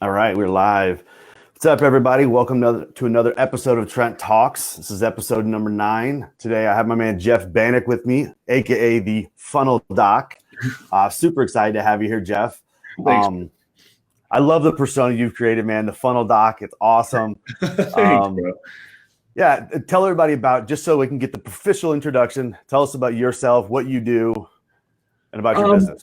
All right, we're live. What's up, everybody? Welcome to another episode of Trent Talks. This is episode number 9. Today, I have my man Jeffery Banek with me, aka the Funnel Doc. Super excited to have you here, Jeff. Thanks. I love the persona you've created, man. The Funnel Doc, it's awesome. Thanks, bro. Yeah, tell everybody about, just so we can get the official introduction. Tell us about yourself, what you do, and about your business.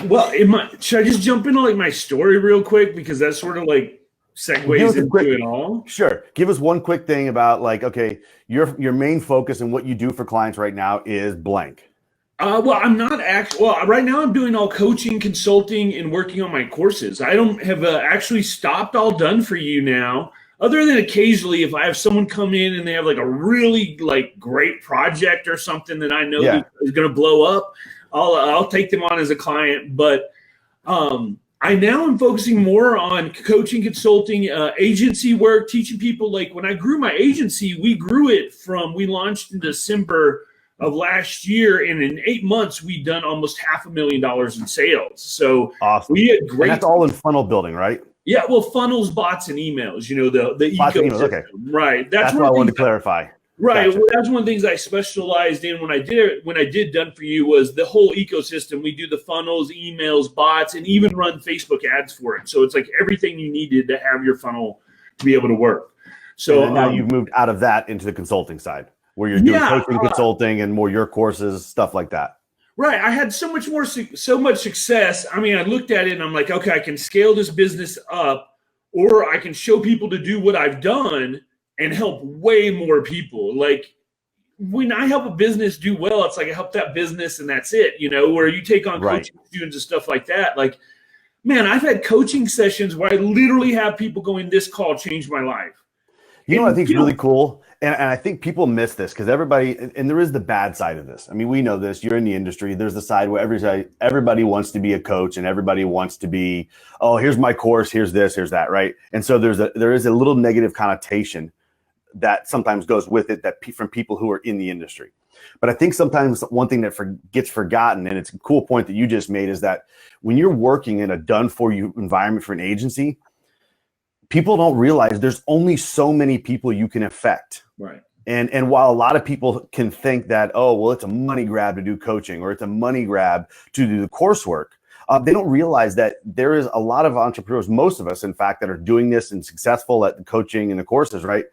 Well, should I just jump into like my story real quick, because that sort of like segues into it all? Sure. Give us one quick thing about like, okay, your main focus and what you do for clients right now is blank. Well, I'm not actually. Well, right now I'm doing all coaching, consulting, and working on my courses. I don't have actually stopped all done for you now. Other than occasionally, if I have someone come in and they have like a really like great project or something that I know is going to blow up, I'll take them on as a client. But I now am focusing more on coaching, consulting, agency work, teaching people. Like when I grew my agency, we launched in December of last year, and in 8 months, we'd done almost $500,000 in sales. So awesome. We had great. And that's all in funnel building, right? Yeah, well, funnels, bots, and emails. You know, the ecosystem. Okay. Right. That's what I wanted to clarify. Right. Gotcha. Well, that's one of the things I specialized in when I did Done For You was the whole ecosystem. We do the funnels, emails, bots, and even run Facebook ads for it. So it's like everything you needed to have your funnel to be able to work. So now you've moved out of that into the consulting side, where you're doing coaching, consulting, and more your courses, stuff like that. Right. I had so much success. I mean, I looked at it and I'm like, okay, I can scale this business up, or I can show people to do what I've done and help way more people. Like when I help a business do well, it's like I help that business and that's it, you know, where you take on coaching students and stuff like that. Like, man, I've had coaching sessions where I literally have people going, this call changed my life. You know what I think is really cool? And I think people miss this because everybody, and there is the bad side of this. I mean, we know this. You're in the industry. There's the side where everybody wants to be a coach and everybody wants to be, oh, here's my course, here's this, here's that, right? And so there is a little negative connotation that sometimes goes with it from people who are in the industry. But I think sometimes one thing that gets forgotten, and it's a cool point that you just made, is that when you're working in a done-for-you environment for an agency, people don't realize there's only so many people you can affect. Right. And while a lot of people can think that, oh, well, it's a money grab to do coaching or it's a money grab to do the coursework, they don't realize that there is a lot of entrepreneurs, most of us, in fact, that are doing this and successful at the coaching and the courses, right?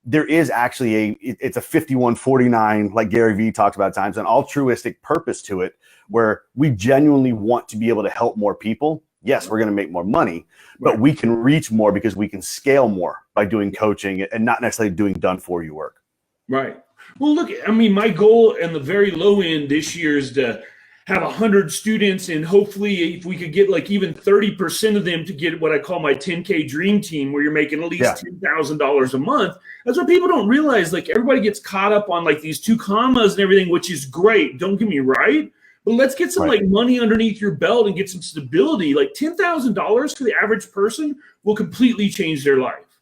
There is actually it's a 51-49, like Gary Vee talks about at times, an altruistic purpose to it, where we genuinely want to be able to help more people. Yes, we're going to make more money, but we can reach more because we can scale more by doing coaching and not necessarily doing done-for-you work. Right. Well, look, I mean, my goal in the very low end this year is to have 100 students, and hopefully if we could get like even 30% of them to get what I call my 10K dream team, where you're making at least $10,000 a month. That's what people don't realize. Like everybody gets caught up on like these 2 commas and everything, which is great. Don't get me right. But let's get some like money underneath your belt and get some stability. Like $10,000 for the average person will completely change their life.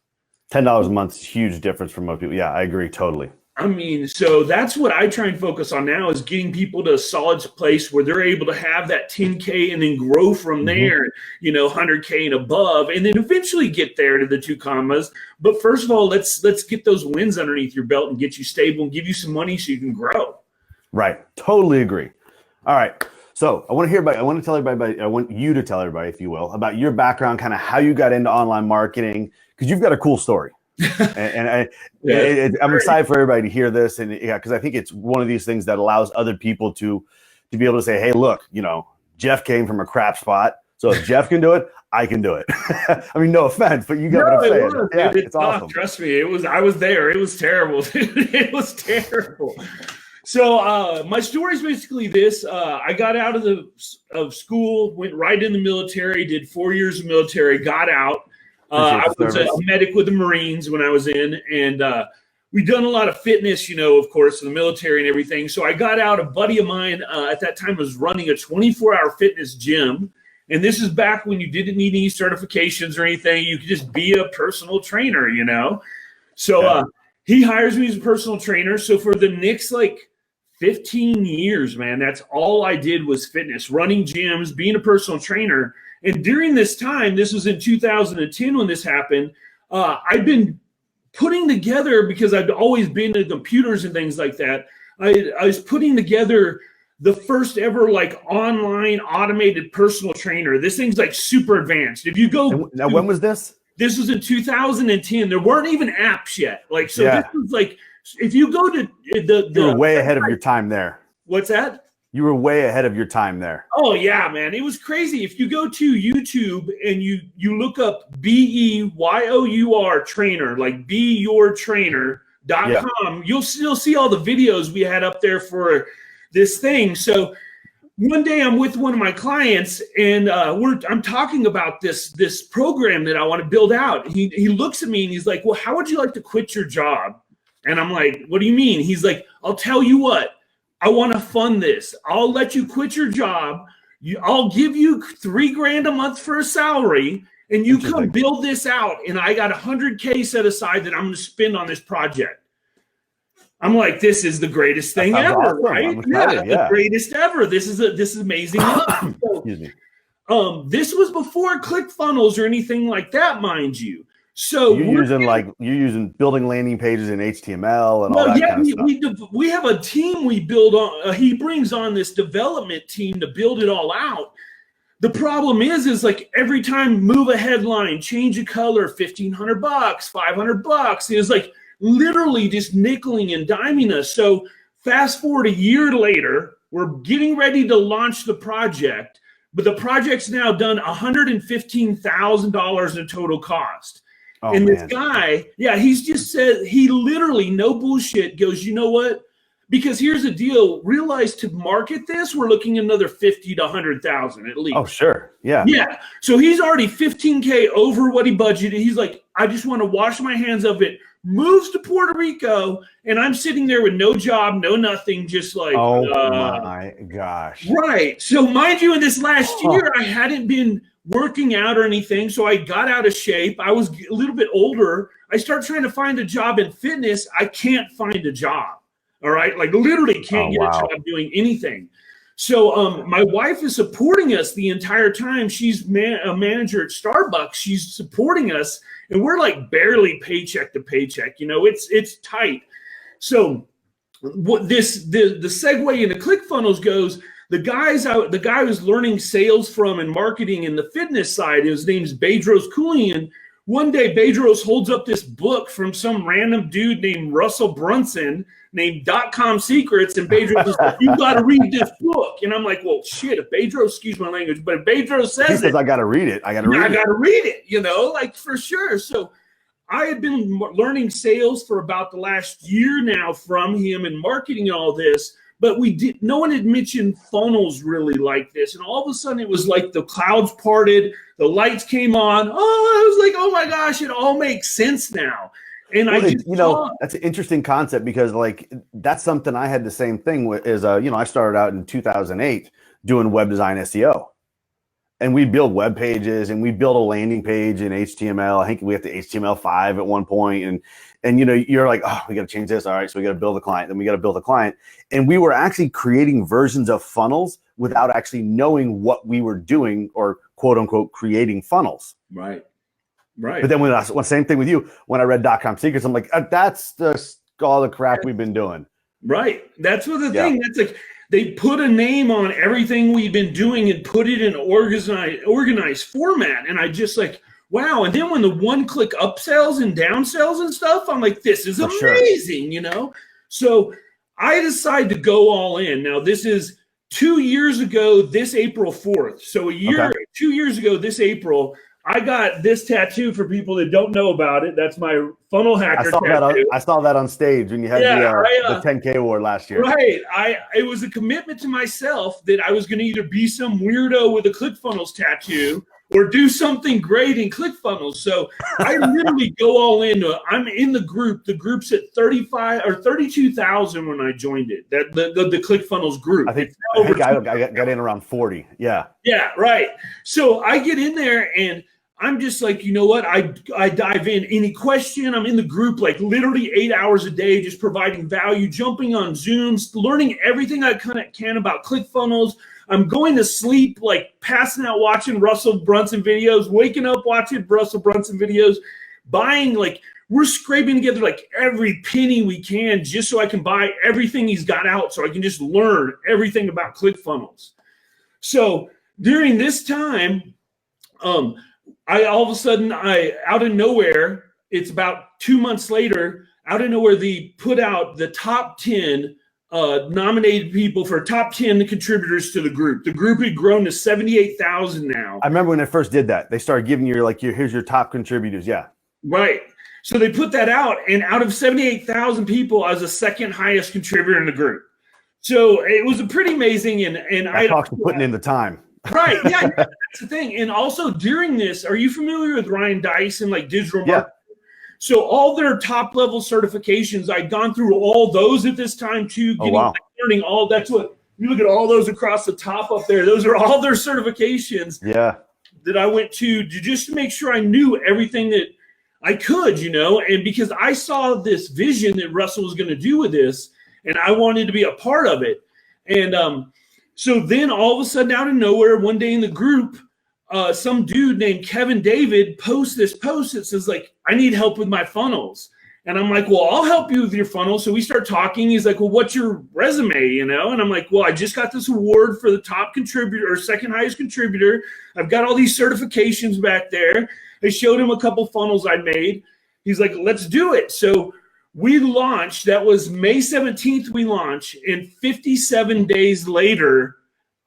$10 a month is a huge difference for most people. Yeah, I agree totally. I mean, so that's what I try and focus on now, is getting people to a solid place where they're able to have that 10K and then grow from there, you know, 100K and above, and then eventually get there to the 2 commas. But first of all, let's get those wins underneath your belt and get you stable and give you some money so you can grow. Right. Totally agree. All right. So I want you to tell everybody, if you will, about your background, kind of how you got into online marketing, because you've got a cool story. I'm excited for everybody to hear this. And because I think it's one of these things that allows other people to be able to say, hey, look, you know, Jeff came from a crap spot. So if Jeff can do it, I can do it. I mean, no offense, but you got what I'm saying. Yeah, it's awesome. Trust me, I was there. It was terrible. It was terrible. So my story is basically this. I got out of school, went right in the military, did 4 years of military, got out. I was a medic with the Marines when I was in, and we'd done a lot of fitness, you know, of course, in the military and everything. So I got out. A buddy of mine at that time was running a 24-hour fitness gym. And this is back when you didn't need any certifications or anything. You could just be a personal trainer, you know. So he hires me as a personal trainer. So for the next, 15 years, man, that's all I did was fitness, running gyms, being a personal trainer. And during this time, this was in 2010 when this happened, I've been putting together, because I'd always been to computers and things like that, I was putting together the first ever like online automated personal trainer. This thing's like super advanced. If you go now, when was this? This was in 2010. There weren't even apps yet. Like, so Yeah. this was like, if you go to you were way ahead of your time there. What's that? You were way ahead of your time there. Oh yeah, man. It was crazy. If you go to YouTube and you look up BEYOUR trainer, like beyourtrainer.com, you'll still see all the videos we had up there for this thing. So one day I'm with one of my clients and I'm talking about this program that I want to build out. He looks at me and he's like, well, how would you like to quit your job? And I'm like, what do you mean? He's like, I'll tell you what, I want to fund this. I'll let you quit your job. I'll give you $3,000 a month for a salary and you come build this out. And I got $100K set aside that I'm going to spend on this project. I'm like, this is the greatest thing ever, awesome. Right? Yeah, the greatest ever. This is amazing. Excuse me. This was before ClickFunnels or anything like that, mind you. So you're using building landing pages in HTML and all that kind of stuff. We have a team we build on. He brings on this development team to build it all out. The problem is like every time move a headline, change a color, $1,500, $500. It's like literally just nickeling and diming us. So fast forward a year later, we're getting ready to launch the project, but the project's now done $115,000 in total cost. Oh, and this guy, he's just said, he literally, no bullshit, goes, you know what? Because here's the deal. Realize to market this, we're looking at another 50 to 100,000 at least. Oh, sure. Yeah. Yeah. So he's already 15K over what he budgeted. He's like, I just want to wash my hands of it. Moves to Puerto Rico, and I'm sitting there with no job, no nothing, just like, oh my gosh. Right. So mind you, in this last year, I hadn't been working out or anything. So I got out of shape. I was a little bit older. I started trying to find a job in fitness. I can't find a job. All right. Like literally can't get a job doing anything. So my wife is supporting us the entire time. She's a manager at Starbucks. She's supporting us. And we're like barely paycheck to paycheck. You know, it's tight. So what the segue into ClickFunnels goes, the guy who's learning sales from and marketing in the fitness side, his name's Bedros Keuilian. One day, Bedros holds up this book from some random dude named Russell Brunson named .com Secrets, and Bedros is like, you got to read this book. And I'm like, well, shit, if Bedros, excuse my language, but if Bedros says I got to read it. I got to read it, you know, like for sure. So I had been learning sales for about the last year now from him and marketing and all this. But no one had mentioned funnels really like this. And all of a sudden it was like the clouds parted, the lights came on. Oh, I was like, oh my gosh, it all makes sense now. And that's an interesting concept because like, that's something I had the same thing with is, I started out in 2008 doing web design SEO. And we build web pages and we build a landing page in HTML. I think we have to HTML5 at one point. And you're like, oh, we got to change this. All right. So we got to build a client. Then we got to build a client. And we were actually creating versions of funnels without actually knowing what we were doing or quote unquote creating funnels. Right. But then same thing with you, when I read .com Secrets, I'm like, that's all the crap we've been doing. Right. That's what the thing. That's like, they put a name on everything we've been doing and put it in organized format. And I just like, wow. And then when the one-click upsells and downsells and stuff, I'm like, this is amazing, you know? So I decided to go all in. Now, this is 2 years ago, this April 4th. So 2 years ago, this April, I got this tattoo for people that don't know about it. That's my funnel hacker tattoo. I saw that on stage when you had the 10K award last year. Right. It was a commitment to myself that I was going to either be some weirdo with a ClickFunnels tattoo or do something great in ClickFunnels. So I literally go all in. I'm in the group. The group's at 35 or 32,000 when I joined it. The ClickFunnels group. I think I got in around 40. Yeah. Yeah. Right. So I get in there and I'm just like, you know what? I dive in. Any question? I'm in the group like literally 8 hours a day, just providing value, jumping on Zooms, learning everything I can about ClickFunnels, I'm going to sleep, like passing out watching Russell Brunson videos, waking up watching Russell Brunson videos, buying, like, we're scraping together like every penny we can just so I can buy everything he's got out so I can just learn everything about ClickFunnels. So during this time, I all of a sudden, out of nowhere, it's about 2 months later, out of nowhere, they put out the top 10 nominated people for top 10 contributors to the group. The group had grown to 78,000 now. I remember when they first did that. They started giving you like, here's your top contributors. Yeah. Right. So they put that out, and out of 78,000 people, I was the second highest contributor in the group. So it was a pretty amazing, and I talked to putting in the time. Right. Yeah, that's the thing. And also during this, are you familiar with Ryan Dice and like digital marketing? Yeah. So all their top level certifications, I'd gone through all those at this time too, learning all. That's what you look at, all those across the top up there. Those are all their certifications. Yeah. That I went to just to make sure I knew everything that I could, and because I saw this vision that Russell was going to do with this, and I wanted to be a part of it. And so then all of a sudden, out of nowhere, one day in the group, some dude named Kevin David posts this post that says, like, I need help with my funnels. And I'm like, well, I'll help you with your funnels. So we start talking. He's like, well, what's your resume, And I'm like, well, I just got this award for the top contributor or second highest contributor. I've got all these certifications back there. I showed him a couple funnels I made. He's like, let's do it. So we launched. That was May 17th we launched. And 57 days later,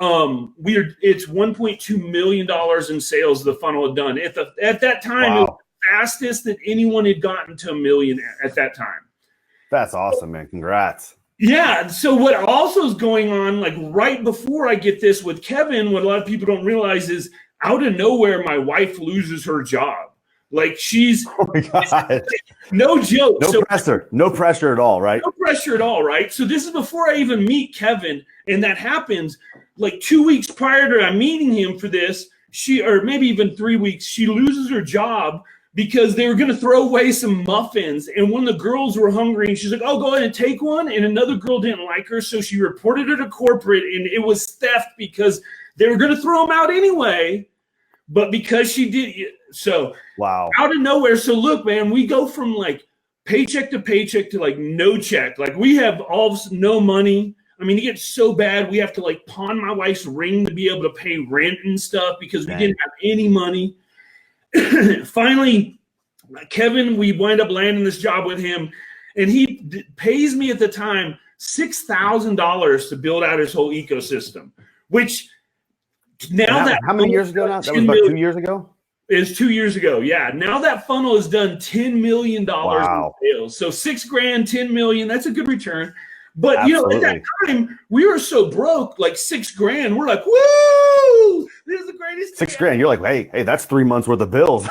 it's $1.2 million in sales the funnel had done. At that time, It was the fastest that anyone had gotten to $1 million at that time. That's awesome, man. Congrats. Yeah. So what also is going on, like right before I get this with Kevin, what a lot of people don't realize is out of nowhere, my wife loses her job. Like she's no joke. No pressure at all, right? No pressure at all, right? So this is before I even meet Kevin, and that happens like 2 weeks prior to I'm meeting him for this. Or maybe even 3 weeks, she loses her job because they were going to throw away some muffins, and one of the girls were hungry, and she's like, "Oh, go ahead and take one." And another girl didn't like her, so she reported her to corporate, and it was theft because they were going to throw them out anyway. But because she did, so wow, out of nowhere. So look, man, we go from like paycheck to paycheck to like no check. Like we have no money. I mean, it gets so bad we have to like pawn my wife's ring to be able to pay rent and stuff because we didn't have any money. Finally, Kevin, we wind up landing this job with him, and he pays me at the time $6,000 to build out his whole ecosystem, which. How many years ago now? That was about 2 years ago? It was 2 years ago, yeah. Now that funnel has done $10 million in sales. So $6,000, $10 million, that's a good return. But, Absolutely. At that time, we were so broke, like $6,000. We're like, woo, this is the greatest thing. $6,000. You're like, hey, that's 3 months worth of bills.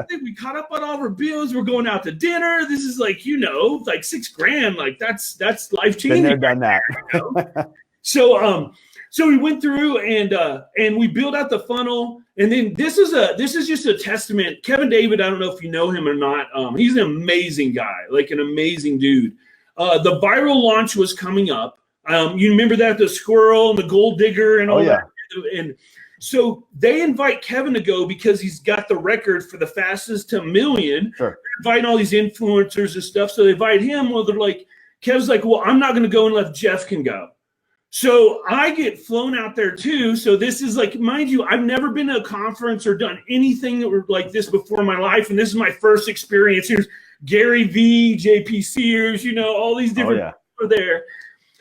Dude, we caught up on all of our bills. We're going out to dinner. This is like, like $6,000. Like that's life-changing. Been there, done that. So we went through and we built out the funnel, and then this is just a testament. Kevin David, I don't know if you know him or not. He's an amazing guy, like an amazing dude. The viral launch was coming up. You remember that, the squirrel and the gold digger and all that. And so they invite Kevin to go because he's got the record for the fastest to $1 million. Sure. They're inviting all these influencers and stuff. So they invite him. Well, they're like, Kev's like, well, I'm not going to go unless Jeff can go. So I get flown out there too. So this is like, mind you, I've never been to a conference or done anything that were like this before in my life. And this is my first experience. Here's Gary V, JP Sears, all these different people are there.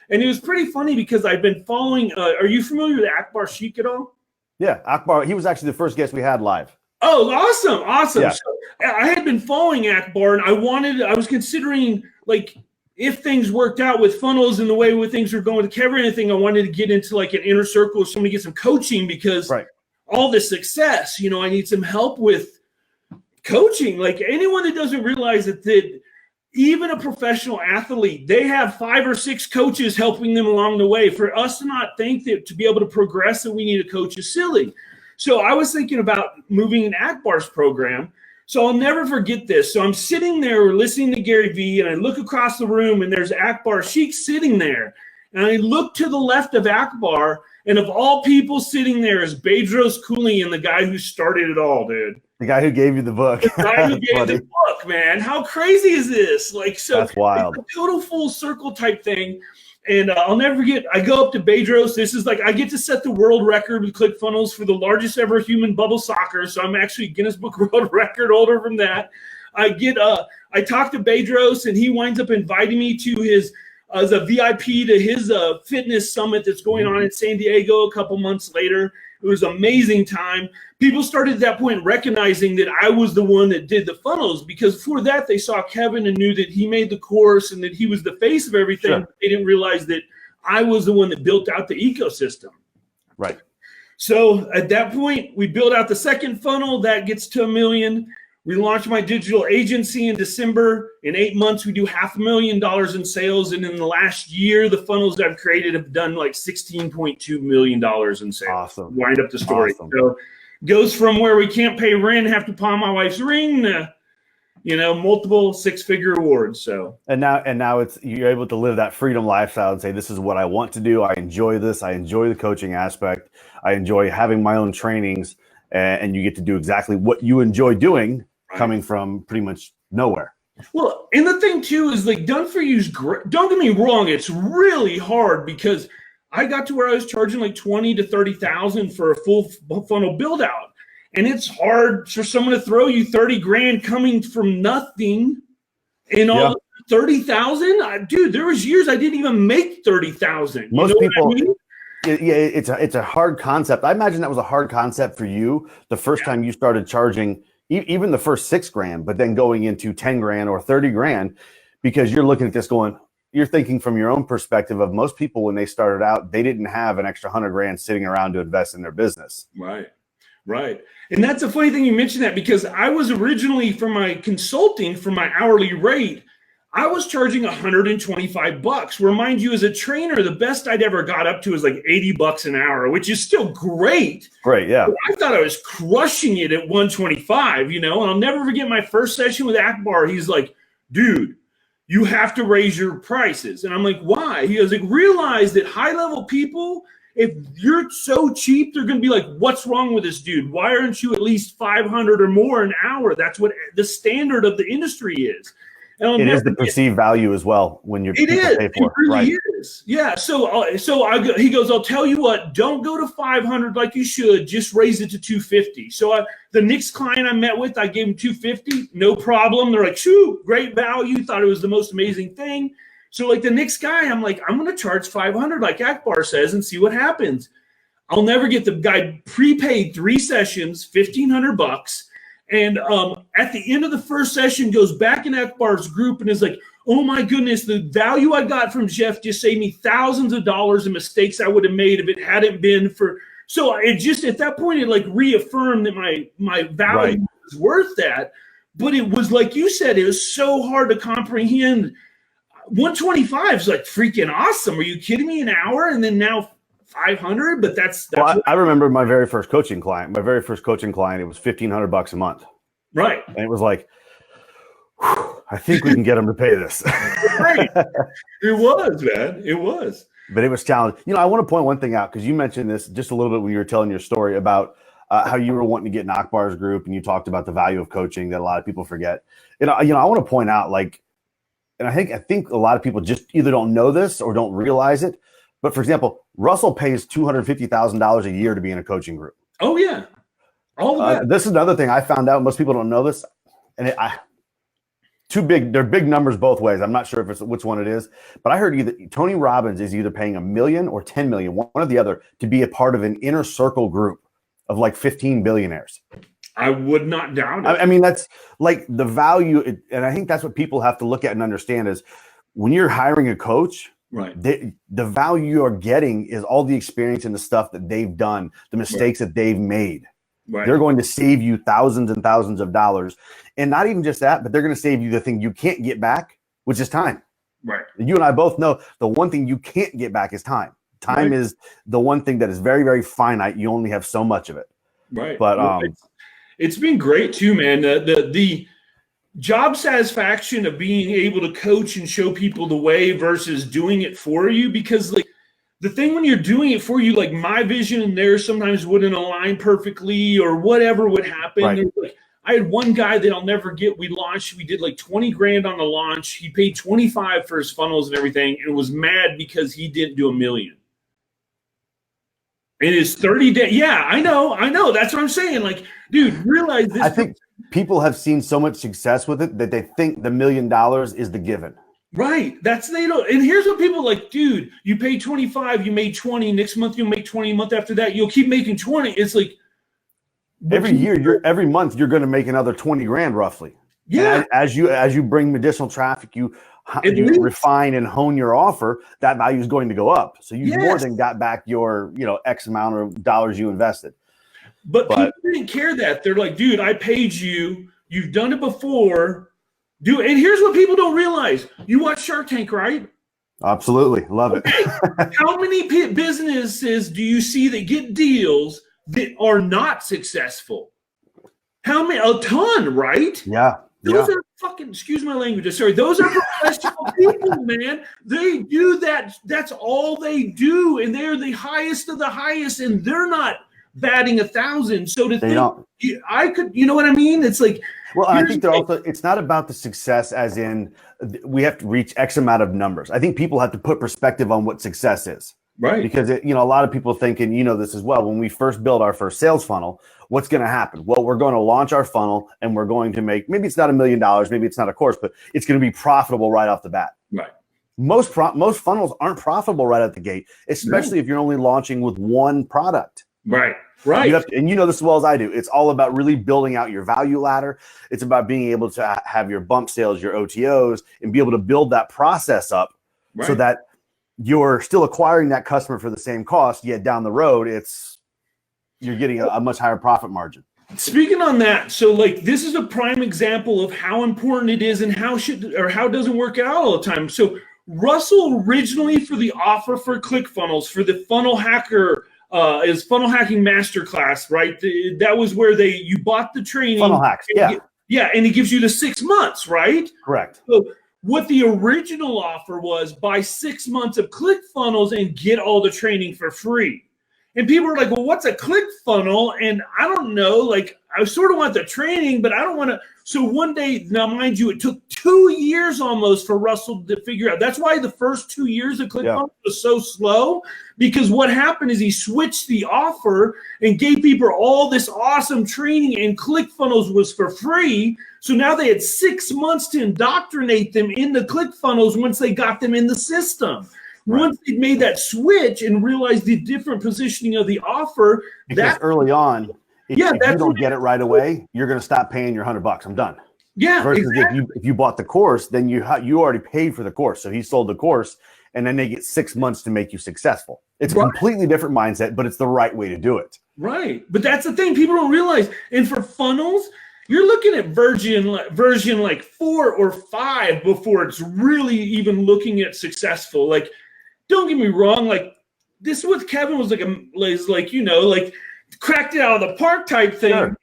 And it was pretty funny because I've been following, are you familiar with Akbar Sheikh at all? Yeah, Akbar, he was actually the first guest we had live. Oh, awesome. Yeah. So I had been following Akbar, and I was considering, like, if things worked out with funnels and the way things were going with Kevin and anything, I wanted to get into like an inner circle with somebody, get some coaching because all this success, I need some help with coaching. Like anyone that doesn't realize that even a professional athlete, they have 5 or 6 coaches helping them along the way. For us to not think that to be able to progress that we need a coach is silly. So I was thinking about moving in Akbar's program. So I'll never forget this. So I'm sitting there listening to Gary Vee, and I look across the room, and there's Akbar Sheikh sitting there. And I look to the left of Akbar, And of all people sitting there is Bedros Keuilian, the guy who started it all, dude. The guy who gave you the book. The guy who gave the book, man. How crazy is this? Like, so that's wild. It's a total full circle type thing. And I'll never forget, I go up to Bedros. This is like, I get to set the world record with ClickFunnels for the largest ever human bubble soccer. So I'm actually Guinness Book World Record holder from that. I talk to Bedros, and he winds up inviting me to his, as a VIP to his fitness summit that's going on in San Diego a couple months later. It was an amazing time. People started at that point recognizing that I was the one that did the funnels, because before that they saw Kevin and knew that he made the course and that he was the face of everything. Sure. They didn't realize that I was the one that built out the ecosystem. Right. So at that point, we built out the second funnel. That gets to $1 million. We launched my digital agency in December. In 8 months, we do $500,000 in sales. And in the last year, the funnels I've created have done like $16.2 million in sales. Awesome. Wind up the story. Awesome. So goes from where we can't pay rent, have to pawn my wife's ring, to, multiple six-figure awards. So and now it's, you're able to live that freedom lifestyle and say, this is what I want to do. I enjoy this. I enjoy the coaching aspect. I enjoy having my own trainings, and you get to do exactly what you enjoy doing. Coming from pretty much nowhere. Well, and the thing too is, like, done for you's great. Don't get me wrong; it's really hard, because I got to where I was charging like $20,000 to $30,000 for a full funnel build out, and it's hard for someone to throw you $30,000 coming from nothing, and all $30,000. Dude, there was years I didn't even make $30,000. Most people. Yeah, it's a hard concept. I imagine that was a hard concept for you the first time you started charging. Even the first $6,000, but then going into $10,000 or $30,000, because you're looking at this going, you're thinking from your own perspective of most people when they started out, they didn't have an extra $100,000 sitting around to invest in their business. Right. And that's a funny thing you mentioned that, because I was originally, for my consulting, for my hourly rate, I was charging $125. Where, mind you, as a trainer, the best I'd ever got up to was like $80 an hour, which is still great. Great, yeah. But I thought I was crushing it at 125, And I'll never forget my first session with Akbar. He's like, dude, you have to raise your prices. And I'm like, why? He goes, like, realize that high-level people, if you're so cheap, they're going to be like, what's wrong with this dude? Why aren't you at least 500 or more an hour? That's what the standard of the industry is. It is the perceived value as well when you're. It is. It really is. Yeah. So he goes, I'll tell you what. Don't go to 500 like you should. Just raise it to 250. So the next client I met with, I gave him 250. No problem. They're like, shoot, great value. Thought it was the most amazing thing. So like the next guy, I'm like, I'm going to charge 500 like Akbar says and see what happens. I'll never get the guy prepaid 3 sessions, $1,500. And at the end of the first session, goes back in Akbar's group and is like, oh my goodness, the value I got from Jeff just saved me thousands of dollars in mistakes I would have made if it hadn't been for. So it just, at that point, it like reaffirmed that my value was worth that. But it was like you said, it was so hard to comprehend. 125 is like freaking awesome. Are you kidding me? An hour, and then now 500, but that's well, I remember my very first coaching client. It was $1,500 a month. Right. And it was like, I think we can get them to pay this. Right. It was, man. It was. But it was challenging. I want to point one thing out, because you mentioned this just a little bit when you were telling your story about how you were wanting to get in Akbar's group, and you talked about the value of coaching that a lot of people forget. I want to point out, like, and I think a lot of people just either don't know this or don't realize it. But for example, Russell pays $250,000 a year to be in a coaching group. Oh yeah, all of that. This is another thing I found out. Most people don't know this, and they're big numbers both ways. I'm not sure if it's which one it is, but I heard either Tony Robbins is either paying $1 million or $10 million, one or the other, to be a part of an inner circle group of like 15 billionaires. I would not doubt it. I mean, that's like the value, and I think that's what people have to look at and understand is when you're hiring a coach. Right. The value you're getting is all the experience and the stuff that they've done, the mistakes that they've made. Right. They're going to save you thousands and thousands of dollars. And not even just that, but they're going to save you the thing you can't get back, which is time. Right. You and I both know the one thing you can't get back is time. Time is the one thing that is very, very finite. You only have so much of it. Right. But it's been great too, man. The job satisfaction of being able to coach and show people the way versus doing it for you, because like the thing when you're doing it for you, like my vision and theirs sometimes wouldn't align perfectly or whatever would happen. Right. Like, I had one guy that I'll never get. We did like 20 grand on the launch. He paid 25 for his funnels and everything, and was mad because he didn't do $1 million. It is 30 days. Yeah, I know. That's what I'm saying. Like, dude, realize this. I think people have seen so much success with it that they think the $1 million is the given. Right. They don't. And here's what people like, dude, you paid 25, you made 20. Next month, you'll make 20. Month after that, you'll keep making 20. It's like every month, you're going to make another 20 grand roughly. Yeah. And as you bring additional traffic, you refine and hone your offer, that value is going to go up. So you more than got back your, X amount of dollars you invested. But people didn't care that. They're like, dude, I paid you. You've done it before. Dude, and here's what people don't realize. You watch Shark Tank, right? Absolutely. Love it. How many businesses do you see that get deals that are not successful? How many? A ton, right? Yeah. Those are fucking, excuse my language, sorry. Those are professional people, man. They do that. That's all they do. And they're the highest of the highest, and they're not batting 1,000. So to think, I could, you know what I mean? It's like, well, I think it's not about the success as in we have to reach X amount of numbers. I think people have to put perspective on what success is. Right. Because, a lot of people thinking, this as well, when we first build our first sales funnel, what's going to happen? Well, we're going to launch our funnel and we're going to make, maybe it's not $1 million, maybe it's not a course, but it's going to be profitable right off the bat. Right. Most funnels aren't profitable right at the gate, especially if you're only launching with one product. Right. Right. You have to, and you know this as well as I do. It's all about really building out your value ladder. It's about being able to have your bump sales, your OTOs, and be able to build that process up so that you're still acquiring that customer for the same cost, yet down the road, you're getting a much higher profit margin. Speaking on that, so like this is a prime example of how important it is and how it doesn't work out all the time. So Russell originally for the offer for ClickFunnels for the funnel hacker is funnel hacking masterclass, right? That was where you bought the training. Funnel hacks, yeah, and it gives you the 6 months, right? Correct. So what the original offer was, buy 6 months of ClickFunnels and get all the training for free. And people are like, well, what's a ClickFunnel? And I don't know, like I sort of want the training, but I don't want to. So one day, now mind you, it took 2 years almost for Russell to figure out. That's why the first 2 years of ClickFunnels was so slow, because what happened is he switched the offer and gave people all this awesome training, and ClickFunnels was for free. So now they had 6 months to indoctrinate them into ClickFunnels once they got them in the system. Right. Once they made that switch and realized the different positioning of the offer, because early on, if you don't get it right away, you're going to stop paying your $100. I'm done. Yeah. Versus if you bought the course, then you already paid for the course. So he sold the course, and then they get 6 months to make you successful. It's a completely different mindset, but it's the right way to do it. Right. But that's the thing people don't realize. And for funnels, you're looking at version like 4 or 5 before it's really even looking at successful. Like, don't get me wrong. Like this with Kevin was like cracked it out of the park type thing. Sure.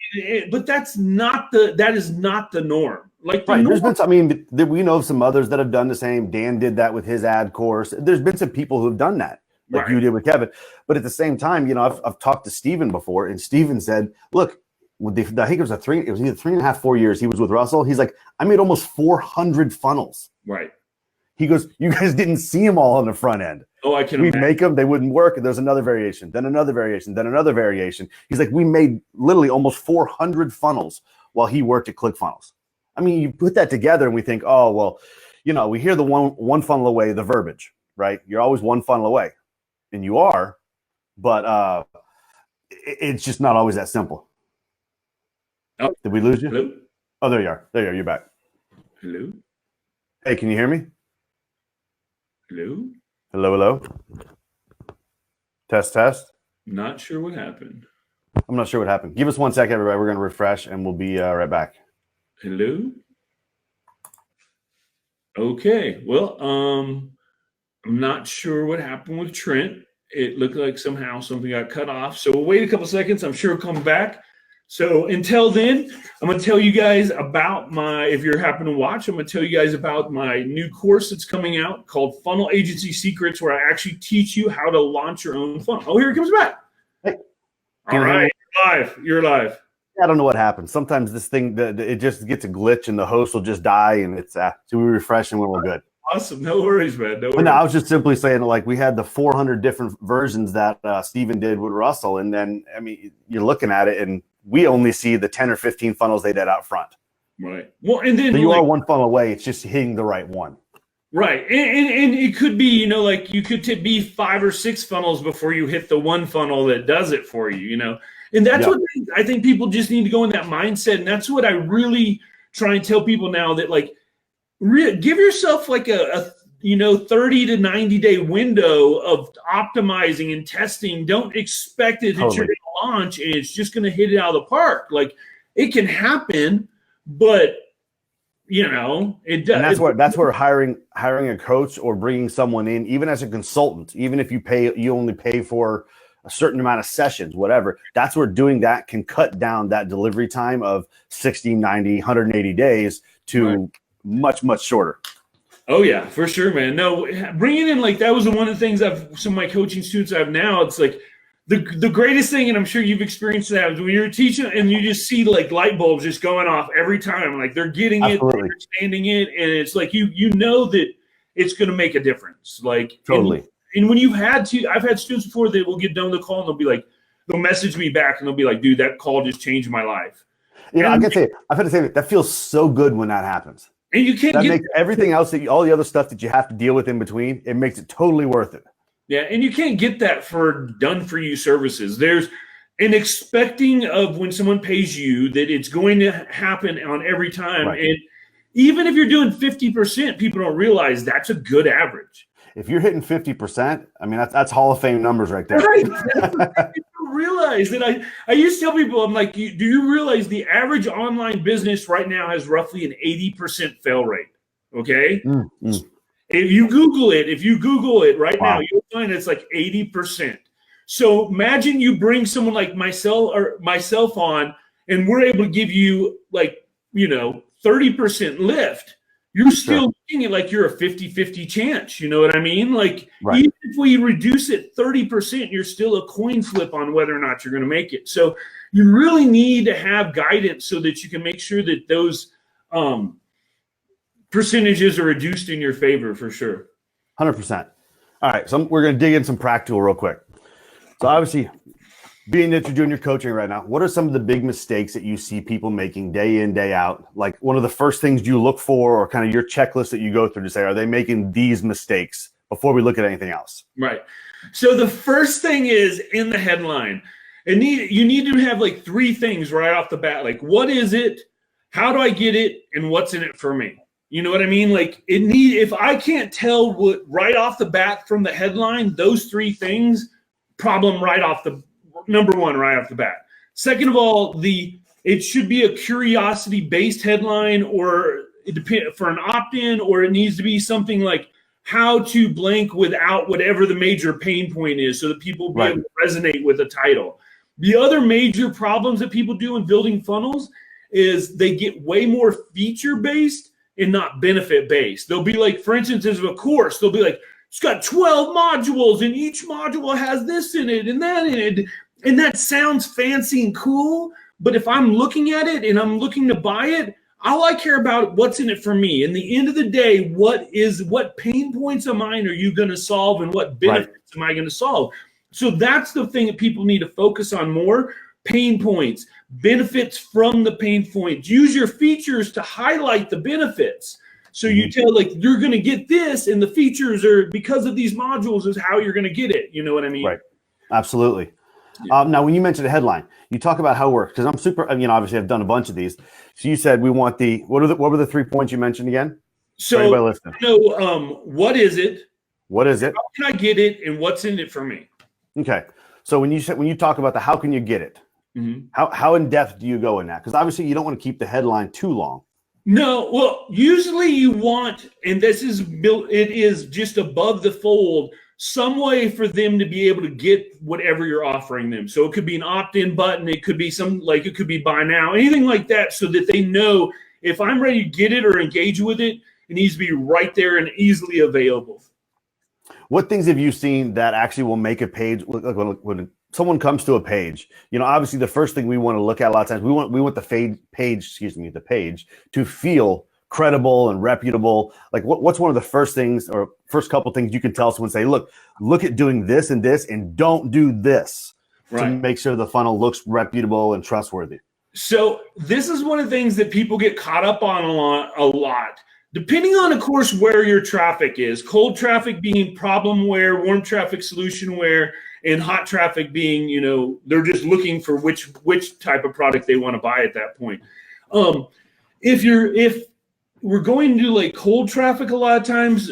But that is not the norm. Like we know of some others that have done the same. Dan did that with his ad course. There's been some people who've done that, like you did with Kevin. But at the same time, I've talked to Steven before, and Steven said, look, I think it was either 3.5, 4 years he was with Russell. He's like, I made almost 400 funnels. Right. He goes, you guys didn't see them all on the front end. Oh, I can. We'd make them, they wouldn't work. And there's another variation, then another variation, then another variation. He's like, we made literally almost 400 funnels while he worked at ClickFunnels. I mean, you put that together and we think, oh, well, we hear the one funnel away, the verbiage, right? You're always one funnel away. And you are, but it's just not always that simple. Oh. Did we lose you? Hello? Oh, there you are. There you are. You're back. Hello? Hey, can you hear me? Hello? Hello, hello. Test. Not sure what happened. I'm not sure what happened. Give us 1 second, everybody. We're going to refresh, and we'll be right back. Hello? Okay. Well, I'm not sure what happened with Trent. It looked like somehow something got cut off. So we'll wait a couple seconds. I'm sure it'll come back. So until then, I'm going to tell you guys about if you're happening to watch, I'm going to tell you guys about my new course that's coming out called Funnel Agency Secrets, where I actually teach you how to launch your own funnel. Oh, here it comes back. Hey, all right, you're live. I don't know what happens. Sometimes this thing, it just gets a glitch and the host will just die, and it's so we refresh and we're good. Awesome. No worries, man. No worries. No, I was just simply saying, like, we had the 400 different versions that Steven did with Russell. And then, I mean, you're looking at it and we only see the 10 or 15 funnels they did out front. Right. Well, and then so you are one funnel away. It's just hitting the right one. Right. And it could be, like you could be 5 or 6 funnels before you hit the one funnel that does it for you, And that's what I think people just need to go in that mindset. And that's what I really try and tell people now, that like, give yourself like a 30 to 90 day window of optimizing and testing. Don't expect it that you're going to launch and it's just going to hit it out of the park. Like, it can happen, but it does. And that's where hiring a coach or bringing someone in, even as a consultant, even if you only pay for a certain amount of sessions, whatever, that's where doing that can cut down that delivery time of 60, 90, 180 days to much, much shorter. Oh yeah, for sure, man. No, bringing in, like, that was one of the things some of my coaching students I have now. It's like the greatest thing, and I'm sure you've experienced that, is when you're teaching and you just see like light bulbs just going off every time. Like, they're getting it, they're understanding it, and it's like you know that it's going to make a difference. Like, totally. And when I've had students before that will get done with the call and they'll message me back and they'll be like, dude, that call just changed my life. I can say, I've had to say that feels so good when that happens. And you can't make everything else, all the other stuff that you have to deal with in between, it makes it totally worth it. Yeah, and you can't get that for done for you services. There's an expecting of when someone pays you that it's going to happen on every time. Right. And even if you're doing 50%, people don't realize that's a good average. If you're hitting 50%, I mean, that's Hall of Fame numbers right there. Right. People realize that I used to tell people, I'm like, do you realize the average online business right now has roughly an 80% fail rate? Okay. Mm-hmm. If you Google it right now, you'll find it's like 80%. So imagine you bring someone like myself on, and we're able to give you 30% lift. You're still looking at like you're a 50-50 chance. You know what I mean? Like, even if we reduce it 30%, you're still a coin flip on whether or not you're going to make it. So you really need to have guidance so that you can make sure that those percentages are reduced in your favor, for sure. 100%. All right. So we're going to dig in some practical real quick. So obviously, being that you're doing your coaching right now, what are some of the big mistakes that you see people making day in, day out? Like, one of the first things you look for, or kind of your checklist that you go through to say, are they making these mistakes before we look at anything else? Right. So the first thing is in the headline. You need to have like 3 things right off the bat. Like, what is it? How do I get it? And what's in it for me? You know what I mean? Like, if I can't tell what right off the bat from the headline, those 3 things, problem right off the number 1 right off the bat. Second of all, it should be a curiosity-based headline, or it depends for an opt-in, or it needs to be something like how to blank without whatever the major pain point is, so that people be able to resonate with the title. The other major problems that people do in building funnels is they get way more feature-based and not benefit-based. They'll be like, for instance, as a course, they'll be like, it's got 12 modules, and each module has this in it and that in it. And that sounds fancy and cool, but if I'm looking at it and I'm looking to buy it, all I care about what's in it for me. In the end of the day, what pain points of mine are you going to solve, and what benefits am I going to solve? So that's the thing that people need to focus on more. Pain points, benefits from the pain points. Use your features to highlight the benefits. So you tell, like, you're going to get this, and the features are because of these modules is how you're going to get it. You know what I mean? Right. Absolutely. Yeah. Now, when you mentioned a headline, you talk about how it works, because I'm super, obviously I've done a bunch of these. So you said we want what were the 3 points you mentioned again? So, what is it? What is it? How can I get it, and what's in it for me? Okay. So when you talk about how can you get it, how in depth do you go in that? Because obviously you don't want to keep the headline too long. No, well, usually you want, and this is built, it is just above the fold, some way for them to be able to get whatever you're offering them. So it could be an opt-in button. It could be it could be buy now, anything like that, so that they know if I'm ready to get it or engage with it, it needs to be right there and easily available. What things have you seen that actually will make a page, when someone comes to a page, obviously the first thing we want to look at a lot of times, we want the page to feel credible and reputable. Like what's one of the first things or first couple things you can tell someone, say, look at doing this and this, and don't do this, to make sure the funnel looks reputable and trustworthy. So this is one of the things that people get caught up on a lot. Depending on, of course, where your traffic is, cold traffic being problemware, warm traffic solutionware, and hot traffic being, they're just looking for which type of product they want to buy at that point. If we're going to do like cold traffic, a lot of times,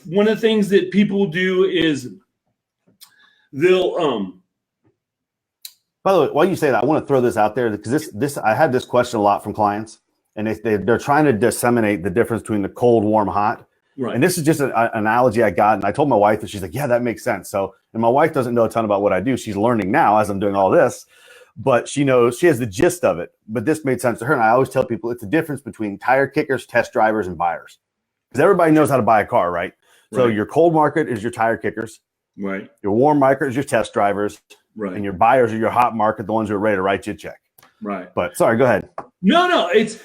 one of the things that people do is they'll By the way, while you say that, I want to throw this out there, because this I had this question a lot from clients, and they're trying to disseminate the difference between the cold, warm, hot. Right. And this is just an analogy I got, and I told my wife, and she's like, yeah, that makes sense. So, and my wife doesn't know a ton about what I do. She's learning now as I'm doing all this, but she knows, she has the gist of it. But this made sense to her. And I always tell people it's the difference between tire kickers, test drivers, and buyers. Because everybody knows how to buy a car, right? So your cold market is your tire kickers. Right. Your warm market is your test drivers. Right. And your buyers are your hot market, the ones who are ready to write you a check. Right. But sorry, go ahead. No, it's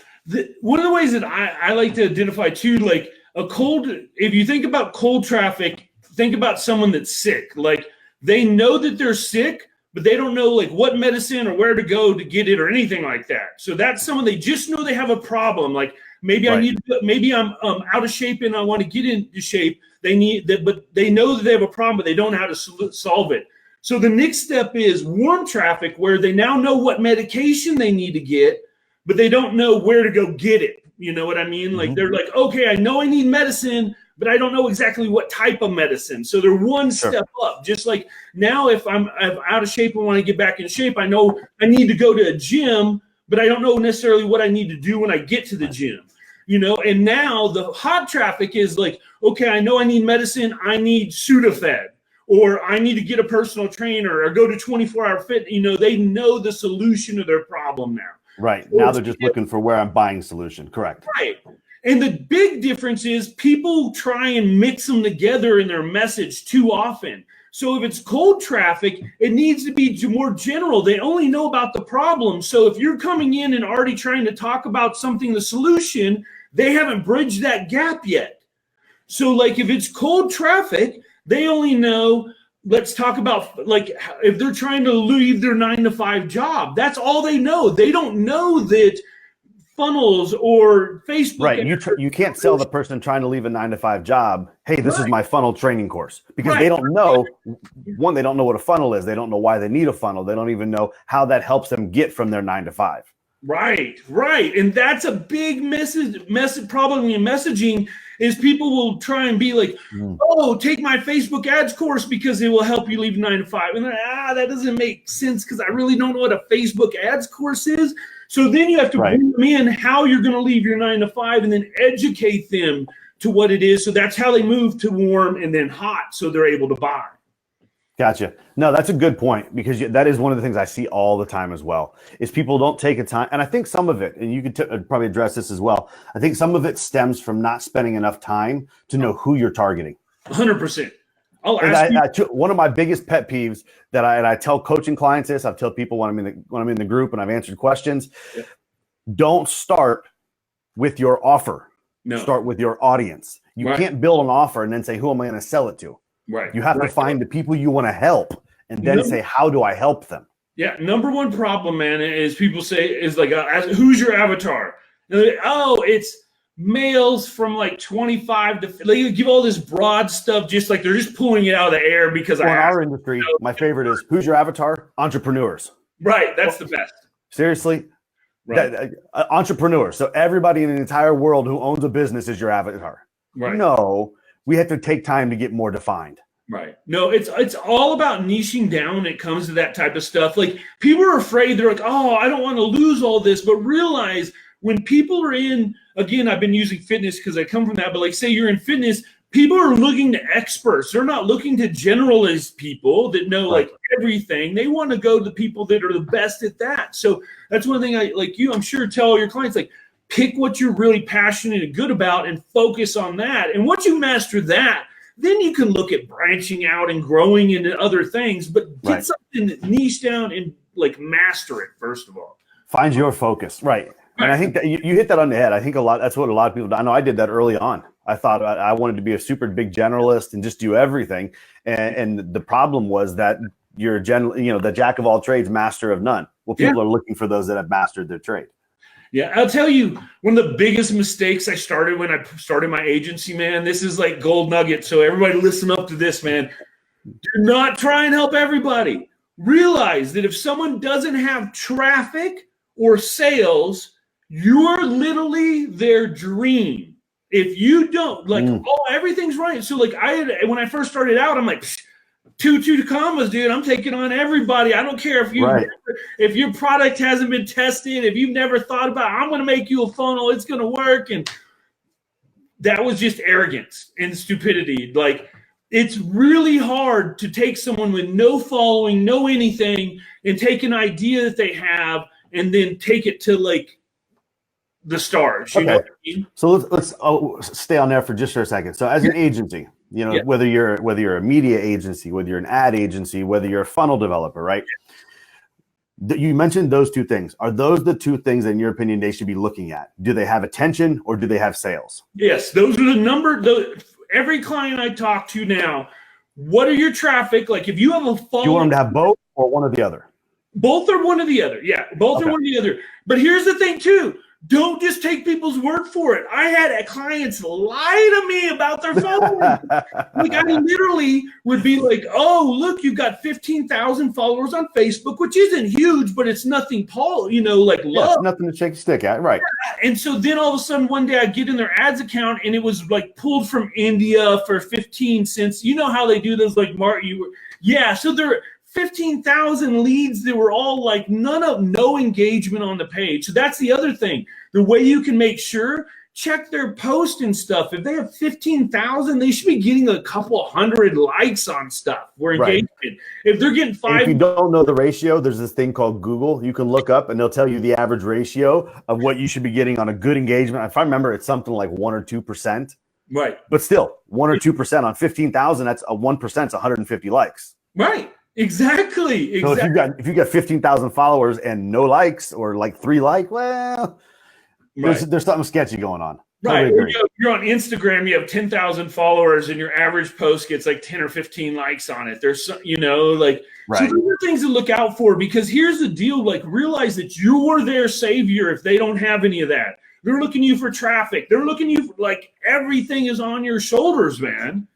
one of the ways that I like to identify too, like a cold, if you think about cold traffic, think about someone that's sick. Like they know that they're sick, but they don't know like what medicine or where to go to get it or anything like that. So that's someone, they just know they have a problem. Like maybe maybe I'm out of shape and I want to get into shape. They need that, but they know that they have a problem, but they don't know how to solve it. So the next step is warm traffic, where they now know what medication they need to get, but they don't know where to go get it. You know what I mean? Like they're like, okay, I know I need medicine, but I don't know exactly what type of medicine. So they're one step up. Just like now, if I'm out of shape and want to get back in shape, I know I need to go to a gym, but I don't know necessarily what I need to do when I get to the gym. And now the hot traffic is like, okay, I know I need medicine. I need Sudafed. Or I need to get a personal trainer or go to 24-hour fit. They know the solution to their problem now. Right. Now they're just looking for where I'm buying solution. Correct. Right. And the big difference is people try and mix them together in their message too often. So if it's cold traffic, it needs to be more general. They only know about the problem. So if you're coming in and already trying to talk about something, the solution, they haven't bridged that gap yet. So like if it's cold traffic, they only know, let's talk about like if they're trying to leave their 9-to-5 job, that's all they know. They don't know that funnels or Facebook. Right. You can't sell the person trying to leave a 9-to-5 job, hey, this is my funnel training course, because they don't know, one, they don't know what a funnel is. They don't know why they need a funnel. They don't even know how that helps them get from their 9-to-5. Right. And that's a big message problem in messaging, is people will try and be like, oh, take my Facebook ads course because it will help you leave 9-to-5. And that doesn't make sense because I really don't know what a Facebook ads course is. So then you have to bring them in how you're going to leave your 9-to-5 and then educate them to what it is. So that's how they move to warm and then hot, so they're able to buy. Gotcha. No, that's a good point, because that is one of the things I see all the time as well, is people don't take a time. And I think some of it, and you could probably address this as well, I think some of it stems from not spending enough time to know who you're targeting. 100%. One of my biggest pet peeves that I tell coaching clients this, I've told people when I'm in the group and I've answered questions, don't start with your offer. No. Start with your audience. You can't build an offer and then say, who am I going to sell it to? Right. You have to find the people you want to help and then say, how do I help them? Yeah. Number one problem, man, is people say, is like, who's your avatar? And they're like, oh, it's males from like 25 to, they give all this broad stuff, just like they're just pulling it out of the air because in our industry, my favorite is, who's your avatar? Entrepreneurs. Right. That's the best. Seriously. Right. Entrepreneurs. So everybody in the entire world who owns a business is your avatar. Right. No. We have to take time to get more defined. Right. No, it's all about niching down when it comes to that type of stuff. Like people are afraid, they're like, oh, I don't want to lose all this. But realize when people are in, again, I've been using fitness because I come from that, but like say you're in fitness, people are looking to experts. They're not looking to generalist people that know like everything. They want to go to the people that are the best at that. So that's one thing I'm sure tell all your clients, like, pick what you're really passionate and good about and focus on that. And once you master that, then you can look at branching out and growing into other things, but get something that niche down and like master it first of all. Find your focus. Right. And I think that you hit that on the head. I think that's what a lot of people do. I know I did that early on. I thought I wanted to be a super big generalist and just do everything. And the problem was that you're the jack of all trades, master of none. Well, people are looking for those that have mastered their trade. Yeah, I'll tell you, one of the biggest mistakes I started when I started my agency, man, this is like gold nugget. So everybody listen up to this, man. Do not try and help everybody. Realize that if someone doesn't have traffic or sales, you're literally their dream. If you don't, everything's right. So like when I first started out, I'm like, two commas, dude. I'm taking on everybody. I don't care if your product hasn't been tested, if you've never thought about, I'm going to make you a funnel, it's going to work. And that was just arrogance and stupidity. Like, it's really hard to take someone with no following, no anything, and take an idea that they have and then take it to like the stars. You know what I mean? So let's stay on there for just a second. So as an agency, whether you're a media agency, whether you're an ad agency, whether you're a funnel developer, right? You mentioned those two things. Are those the two things, in your opinion, they should be looking at? Do they have attention or do they have sales? Yes, those are the number. Every client I talk to now, what are your traffic? Like if you have a funnel. Do you want them to have both or one or the other? Both or one or the other. Yeah, both or one or the other. But here's the thing too. Don't just take people's word for it. I had clients lie to me about their followers. Like I literally would be like, oh, look, you've got 15,000 followers on Facebook, which isn't huge, but it's nothing, love. It's nothing to shake a stick at, right? And so then all of a sudden one day I get in their ads account and it was like pulled from India for 15 cents. You know how they do those, like so they're 15,000 leads that were all like no engagement on the page. So that's the other thing. The way you can make sure, check their post and stuff. If they have 15,000, they should be getting a couple hundred likes on stuff. We're engagement. Right. If they're getting 5. If you don't know the ratio, there's this thing called Google. You can look up and they'll tell you the average ratio of what you should be getting on a good engagement. If I remember, it's something like 1 or 2%. Right. But still, 1 or 2% on 15,000, that's a 1%, it's 150 likes. Right. Exactly. So if you got 15,000 followers and no likes or like 3 likes, well, there's something sketchy going on. Right. You're on Instagram, you have 10,000 followers and your average post gets like 10 or 15 likes on it. There's so those are things to look out for, because here's the deal. Like, realize that you're their savior if they don't have any of that. They're looking to you for traffic. They're looking to you for, like, everything is on your shoulders, man.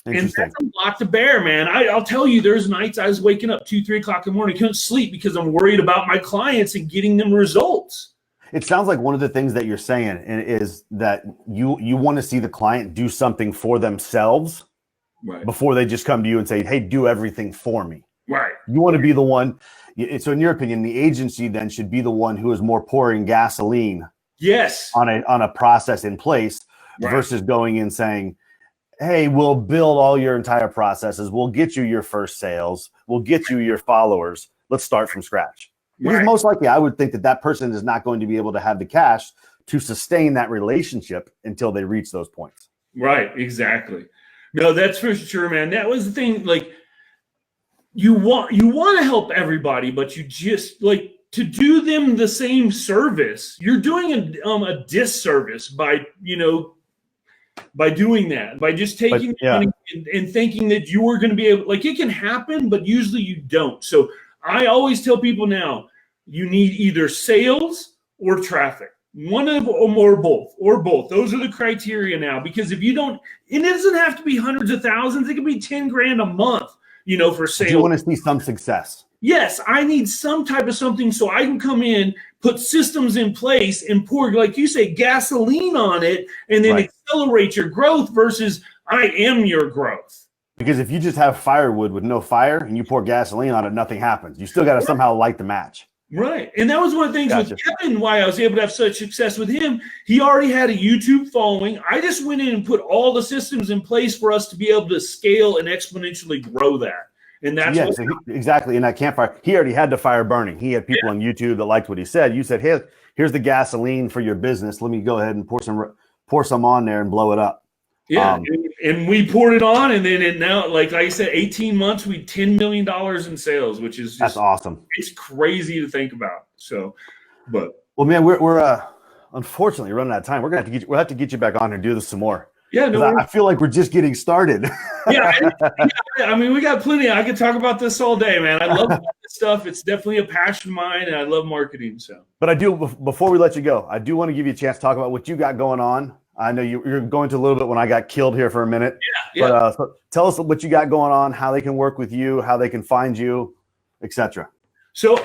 And that's a lot to bear, man. I'll tell you, there's nights I was waking up 2, 3 o'clock in the morning, couldn't sleep because I'm worried about my clients and getting them results. It sounds like one of the things that you're saying is that you want to see the client do something for themselves before they just come to you and say, hey, do everything for me. Right. You want to be the one. So in your opinion, the agency then should be the one who is more pouring gasoline on a process in place versus going and saying, hey, we'll build all your entire processes. We'll get you your first sales. We'll get you your followers. Let's start from scratch. Because most likely I would think that person is not going to be able to have the cash to sustain that relationship until they reach those points. Right, exactly. No, that's for sure, man. That was the thing. Like, you want to help everybody, but you just like to do them the same service. You're doing a disservice by doing that, by just taking money and thinking that you are going to be able, like, it can happen, but usually you don't. So I always tell people now, you need either sales or traffic. One of them or both. Those are the criteria now, because if you don't, it doesn't have to be hundreds of thousands. It could be 10 grand a month, for sales. You want to see some success. Yes, I need some type of something so I can come in, put systems in place and pour, like you say, gasoline on it, and then accelerate your growth versus I am your growth. Because if you just have firewood with no fire and you pour gasoline on it, nothing happens. You still got to somehow light the match. Right. And that was one of the things Gotcha. with Kevin, why I was able to have such success with him. He already had a YouTube following. I just went in and put all the systems in place for us to be able to scale and exponentially grow that. And that's exactly. In that campfire, he already had the fire burning. He had people on YouTube that liked what he said. You said, "Hey, here's the gasoline for your business. Let me go ahead and pour some on there and blow it up." Yeah, and we poured it on, and then now, like I said, 18 months, we $10 million in sales, which is just, that's awesome. It's crazy to think about. So, but well, man, we're unfortunately running out of time. We'll have to get you back on here and do this some more. Yeah, no, I feel like we're just getting started. I mean, we got plenty. I could talk about this all day, man. I love this stuff. It's definitely a passion of mine, and I love marketing. So, but I do. Before we let you go, I do want to give you a chance to talk about what you got going on. I know you're going to a little bit when I got killed here for a minute. Yeah. But so tell us what you got going on, how they can work with you, how they can find you, etc. So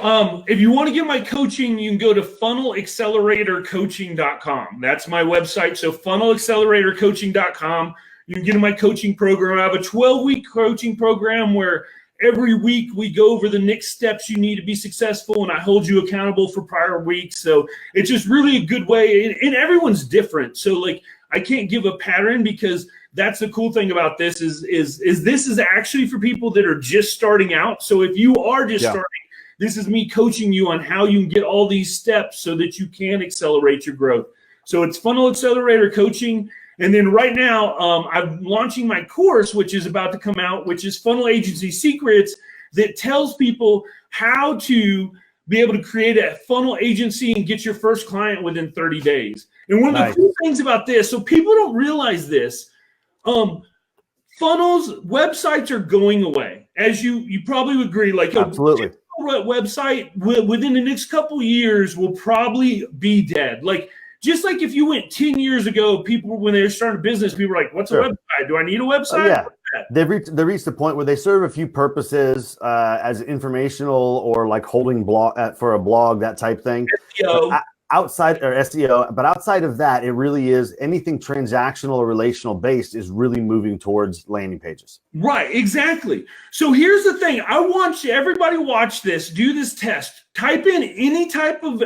if you want to get my coaching, you can go to funnelacceleratorcoaching.com. That's my website. So funnelacceleratorcoaching.com. You can get in my coaching program. I have a 12-week coaching program where every week we go over the next steps you need to be successful, and I hold you accountable for prior weeks. So it's just really a good way, and everyone's different. So like I can't give a pattern, because that's the cool thing about this is this is actually for people that are just starting out. So if you are just starting, this is me coaching you on how you can get all these steps so that you can accelerate your growth. So it's Funnel Accelerator Coaching. And then right now, I'm launching my course, which is about to come out, which is Funnel Agency Secrets, that tells people how to be able to create a funnel agency and get your first client within 30 days. And one of the cool things about this, so people don't realize this, funnels, websites are going away. As you probably would agree, like absolutely. A website within the next couple of years will probably be dead. Like, just like if you went 10 years ago, people, when they were starting a business, people were like, what's a website? Do I need a website? Yeah. They reached the point where they serve a few purposes as informational or like holding blog for a blog, that type thing. Outside or SEO, but outside of that, it really is anything transactional or relational based is really moving towards landing pages. Right, exactly. So here's the thing. I want everybody watch this, do this test. Type in any type of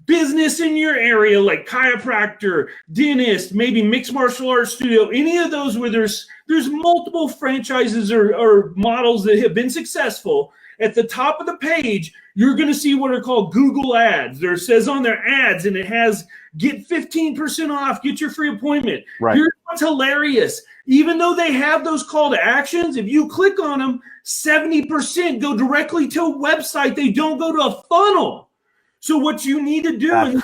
business in your area, like chiropractor, dentist, maybe mixed martial arts studio, any of those where there's multiple franchises or models that have been successful. At the top of the page, you're going to see what are called Google ads. There says on their ads, and it has get 15% off, get your free appointment. Right. Here's what's hilarious. Even though they have those call to actions, if you click on them, 70% go directly to a website. They don't go to a funnel. So what you need to do, and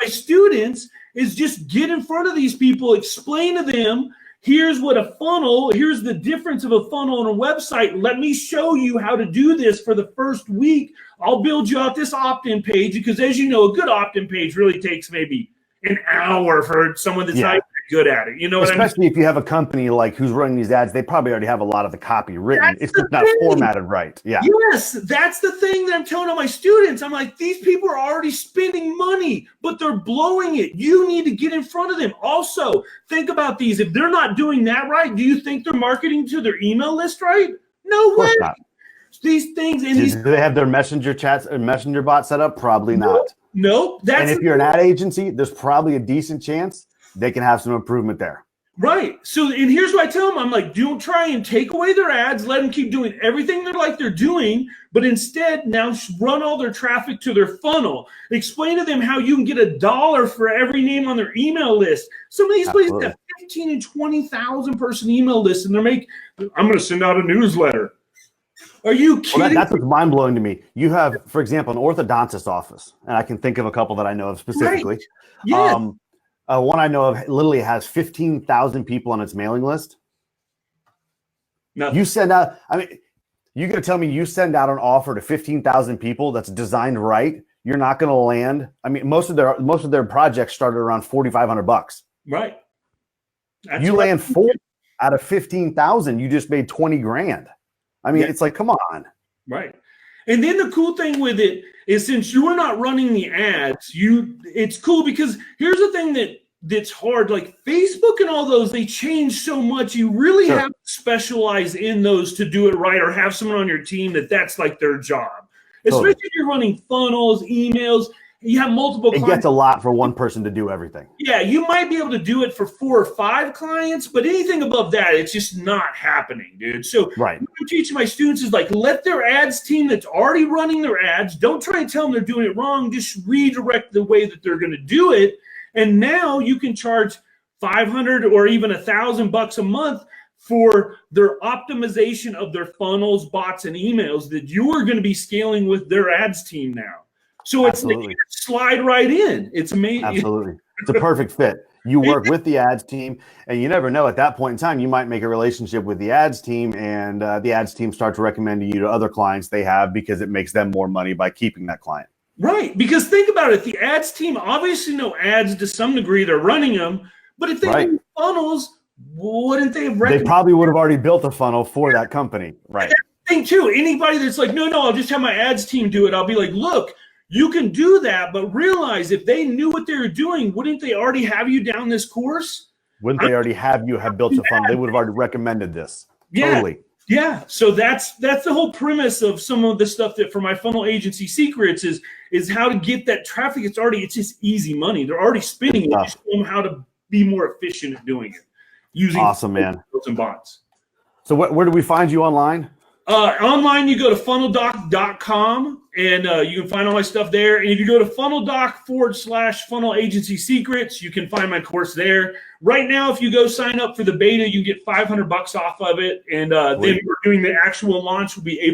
my students, is just get in front of these people, explain to them, here's what a funnel, here's the difference of a funnel and a website. Let me show you how to do this for the first week. I'll build you out this opt-in page, because as you know, a good opt-in page really takes maybe an hour for someone that's not good at it. You know what I mean? Especially if you have a company like who's running these ads, they probably already have a lot of the copy written. It's just not formatted right. Yeah. Yes, that's the thing that I'm telling all my students. I'm like, these people are already spending money, but they're blowing it. You need to get in front of them. Also, think about these. If they're not doing that right, do you think they're marketing to their email list right? No way. Not. These things. Do they have their messenger chats or messenger bot set up? Probably not. Nope. And if you're an ad agency, there's probably a decent chance they can have some improvement there. Right. So, and here's what I tell them. I'm like, don't try and take away their ads. Let them keep doing everything they're doing, but instead now run all their traffic to their funnel. Explain to them how you can get $1 for every name on their email list. Some of these places have 15 and 20,000 person email lists, and I'm going to send out a newsletter. Are you kidding? Well, that's what's mind blowing to me. You have, for example, an orthodontist office, and I can think of a couple that I know of specifically. Right. Yeah. One I know of literally has 15,000 people on its mailing list. No. You send out, you're going to tell me you send out an offer to 15,000 people that's designed right. You're not going to land. Most of their projects started around $4,500. Right. You land 4 out of 15,000. You just made 20 grand. It's like, come on. Right. And then the cool thing with it is, since you're not running the ads, it's cool, because here's the thing that's hard. Like Facebook and all those, they change so much. You really have to specialize in those to do it right, or have someone on your team that's like their job. especially if you're running funnels, emails. You have multiple clients. It gets a lot for one person to do everything. Yeah, you might be able to do it for 4 or 5 clients, but anything above that, it's just not happening, dude. So right. what I'm teaching my students is like, let their ads team that's already running their ads, don't try and tell them they're doing it wrong. Just redirect the way that they're going to do it. And now you can charge $500 or even $1,000 a month for their optimization of their funnels, bots, and emails that you are going to be scaling with their ads team now. So it's like you slide right in. It's amazing. Absolutely. It's a perfect fit. You work with the ads team, and you never know, at that point in time, you might make a relationship with the ads team, and the ads team start to recommend you to other clients they have because it makes them more money by keeping that client. Right. Because think about it. The ads team obviously know ads to some degree. They're running them. But if they had funnels, wouldn't they have recommended? They probably would have already built a funnel for that company. Right. That's the thing, too. Anybody that's like, no, I'll just have my ads team do it. I'll be like, look, you can do that, but realize if they knew what they were doing, wouldn't they already have you down this course? Wouldn't they already have built a funnel? They would have already recommended this. Yeah. Totally. Yeah. So that's the whole premise of some of the stuff that for my funnel agency secrets is how to get that traffic. It's just easy money. They're already spending it. Just show them how to be more efficient at doing it using awesome, man. And bots. So where do we find you online? Online, you go to funneldoc.com and you can find all my stuff there. And if you go to funneldoc/funnel agency secrets, you can find my course there. Right now, if you go sign up for the beta, you get $500 off of it. And then we're doing the actual launch will be April